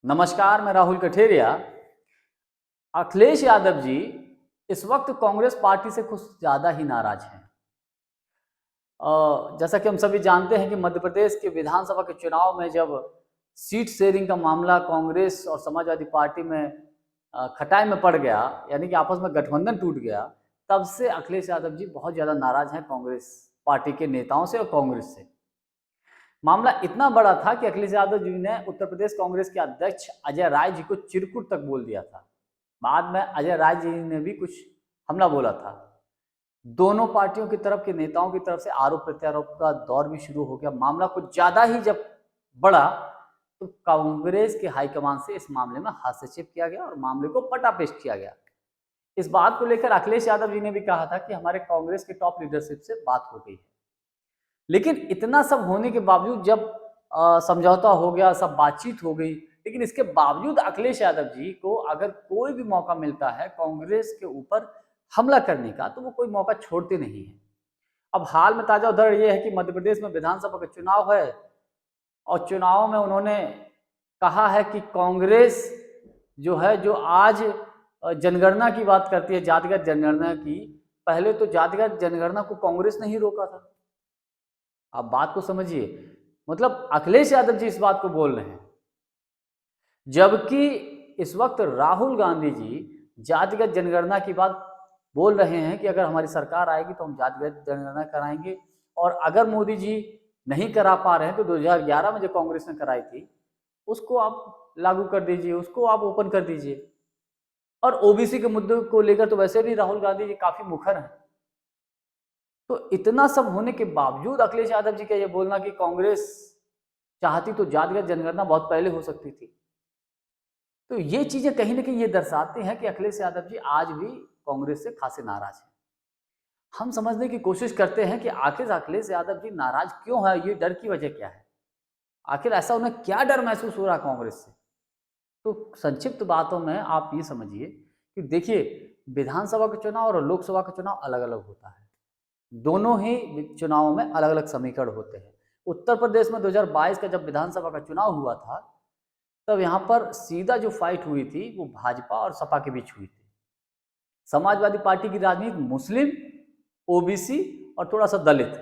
नमस्कार, मैं राहुल कठेरिया। अखिलेश यादव जी इस वक्त कांग्रेस पार्टी से कुछ ज़्यादा ही नाराज हैं। जैसा कि हम सभी जानते हैं कि मध्य प्रदेश के विधानसभा के चुनाव में जब सीट शेयरिंग का मामला कांग्रेस और समाजवादी पार्टी में खटाई में पड़ गया, यानी कि आपस में गठबंधन टूट गया, तब से अखिलेश यादव जी बहुत ज़्यादा नाराज हैं कांग्रेस पार्टी के नेताओं से और कांग्रेस से। मामला इतना बड़ा था कि अखिलेश यादव जी ने उत्तर प्रदेश कांग्रेस के अध्यक्ष अजय राय जी को चिरकुट तक बोल दिया था। बाद में अजय राय जी ने भी कुछ हमला बोला था। दोनों पार्टियों की तरफ के नेताओं की तरफ से आरोप प्रत्यारोप का दौर भी शुरू हो गया। मामला कुछ ज्यादा ही जब बढ़ा तो कांग्रेस के हाईकमान से इस मामले में हस्तक्षेप किया गया और मामले को पटापेश किया गया। इस बात को लेकर अखिलेश यादव जी ने भी कहा था कि हमारे कांग्रेस के टॉप लीडरशिप से बात हो गई है। लेकिन इतना सब होने के बावजूद जब समझौता हो गया, सब बातचीत हो गई, लेकिन इसके बावजूद अखिलेश यादव जी को अगर कोई भी मौका मिलता है कांग्रेस के ऊपर हमला करने का तो वो कोई मौका छोड़ते नहीं है। अब हाल में ताजा उदाहरण ये है कि मध्य प्रदेश में विधानसभा का चुनाव है और चुनाव में उन्होंने कहा है कि कांग्रेस जो है, जो आज जनगणना की बात करती है, जातिगत जनगणना की, पहले तो जातिगत जनगणना को कांग्रेस ने ही रोका था। आप बात को समझिए, मतलब अखिलेश यादव जी इस बात को बोल रहे हैं, जबकि इस वक्त राहुल गांधी जी जातिगत जनगणना की बात बोल रहे हैं कि अगर हमारी सरकार आएगी तो हम जातिगत जनगणना कराएंगे। और अगर मोदी जी नहीं करा पा रहे हैं तो 2011 में जो कांग्रेस ने कराई थी उसको आप लागू कर दीजिए, उसको आप ओपन कर दीजिए। और ओबीसी के मुद्दों को लेकर तो वैसे भी राहुल गांधी जी काफी मुखर हैं। तो इतना सब होने के बावजूद अखिलेश यादव जी का ये बोलना कि कांग्रेस चाहती तो जातिगत जनगणना बहुत पहले हो सकती थी, तो ये चीजें कहीं ना कहीं ये दर्शाती हैं कि अखिलेश यादव जी आज भी कांग्रेस से खासे नाराज हैं। हम समझने की कोशिश करते हैं कि आखिर अखिलेश यादव जी नाराज क्यों है, ये डर की वजह क्या है, आखिर ऐसा उन्हें क्या डर महसूस हो रहा है कांग्रेस से। तो संक्षिप्त बातों में आप ये समझिए कि देखिए, विधानसभा का चुनाव और लोकसभा का चुनाव अलग अलग होता है। दोनों ही चुनावों में अलग अलग समीकरण होते हैं। उत्तर प्रदेश में 2022 का जब विधानसभा का चुनाव हुआ था तब यहाँ पर सीधा जो फाइट हुई थी वो भाजपा और सपा के बीच हुई थी। समाजवादी पार्टी की राजनीति मुस्लिम, ओबीसी और थोड़ा सा दलित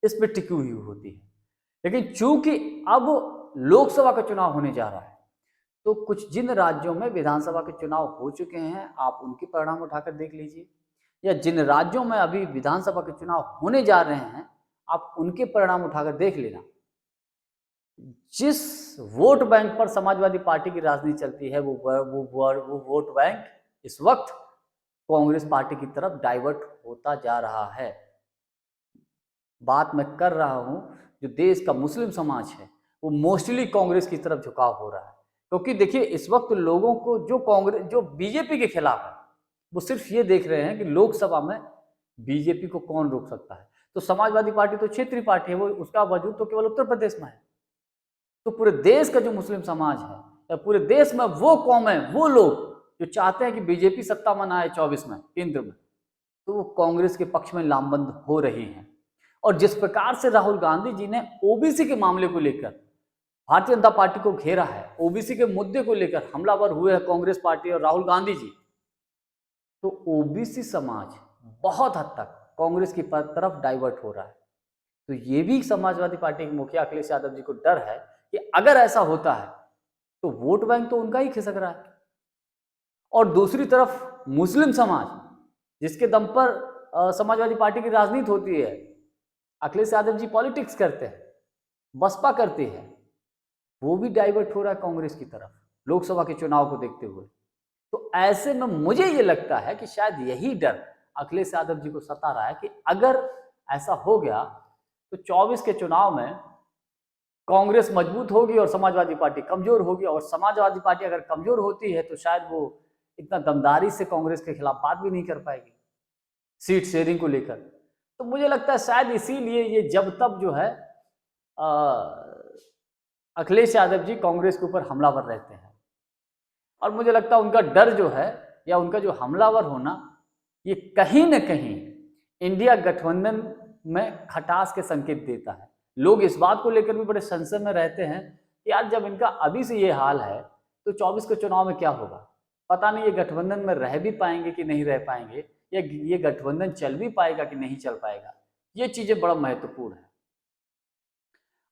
इस पर टिकी हुई होती है। लेकिन चूंकि अब लोकसभा का चुनाव होने जा रहा है तो कुछ जिन राज्यों में विधानसभा के चुनाव हो चुके हैं आप उनके परिणाम उठाकर देख लीजिए, या जिन राज्यों में अभी विधानसभा के चुनाव होने जा रहे हैं आप उनके परिणाम उठाकर देख लेना। जिस वोट बैंक पर समाजवादी पार्टी की राजनीति चलती है वो वोट बैंक इस वक्त कांग्रेस पार्टी की तरफ डाइवर्ट होता जा रहा है। बात मैं कर रहा हूं, जो देश का मुस्लिम समाज है वो मोस्टली कांग्रेस की तरफ झुकाव हो रहा है। क्योंकि देखिए, इस वक्त लोगों को जो बीजेपी के खिलाफ है वो सिर्फ ये देख रहे हैं कि लोकसभा में बीजेपी को कौन रोक सकता है। तो समाजवादी पार्टी तो क्षेत्रीय पार्टी है, वो उसका वजूद तो केवल उत्तर प्रदेश में है। तो पूरे देश का जो मुस्लिम समाज है या पूरे देश में वो कौम है, वो लोग जो चाहते हैं कि बीजेपी सत्ता में ना आए 24 में केंद्र में, तो वो कांग्रेस के पक्ष में लामबंद हो रही हैं। और जिस प्रकार से राहुल गांधी जी ने ओबीसी के मामले को लेकर भारतीय जनता पार्टी को घेरा है, ओबीसी के मुद्दे को लेकर हमलावर हुए हैं कांग्रेस पार्टी और राहुल गांधी जी, तो ओबीसी समाज बहुत हद तक कांग्रेस की तरफ डाइवर्ट हो रहा है। तो ये भी समाजवादी पार्टी के मुखिया अखिलेश यादव जी को डर है कि अगर ऐसा होता है तो वोट बैंक तो उनका ही खिसक रहा है। और दूसरी तरफ मुस्लिम समाज, जिसके दम पर समाजवादी पार्टी की राजनीति होती है, अखिलेश यादव जी पॉलिटिक्स करते हैं, बसपा करती है, वो भी डाइवर्ट हो रहा है कांग्रेस की तरफ लोकसभा के चुनाव को देखते हुए। तो ऐसे में मुझे ये लगता है कि शायद यही डर अखिलेश यादव जी को सता रहा है कि अगर ऐसा हो गया तो 24 के चुनाव में कांग्रेस मजबूत होगी और समाजवादी पार्टी कमजोर होगी। और समाजवादी पार्टी अगर कमजोर होती है तो शायद वो इतना दमदारी से कांग्रेस के खिलाफ बात भी नहीं कर पाएगी सीट शेयरिंग को लेकर। तो मुझे लगता है शायद इसीलिए ये जब तब जो है अखिलेश यादव जी कांग्रेस के ऊपर हमलावर रहते हैं। और मुझे लगता है उनका डर जो है या उनका जो हमलावर होना, ये कहीं ना कहीं इंडिया गठबंधन में खटास के संकेत देता है। लोग इस बात को लेकर भी बड़े संशय में रहते हैं कि यार जब इनका अभी से ये हाल है तो 24 के चुनाव में क्या होगा, पता नहीं। ये गठबंधन में रह भी पाएंगे कि नहीं रह पाएंगे, या ये गठबंधन चल भी पाएगा कि नहीं चल पाएगा, ये चीज़ें बड़ा महत्वपूर्ण है।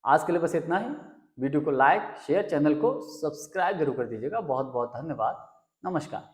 आज के लिए बस इतना ही। वीडियो को लाइक शेयर, चैनल को सब्सक्राइब जरूर कर दीजिएगा। बहुत बहुत धन्यवाद। नमस्कार।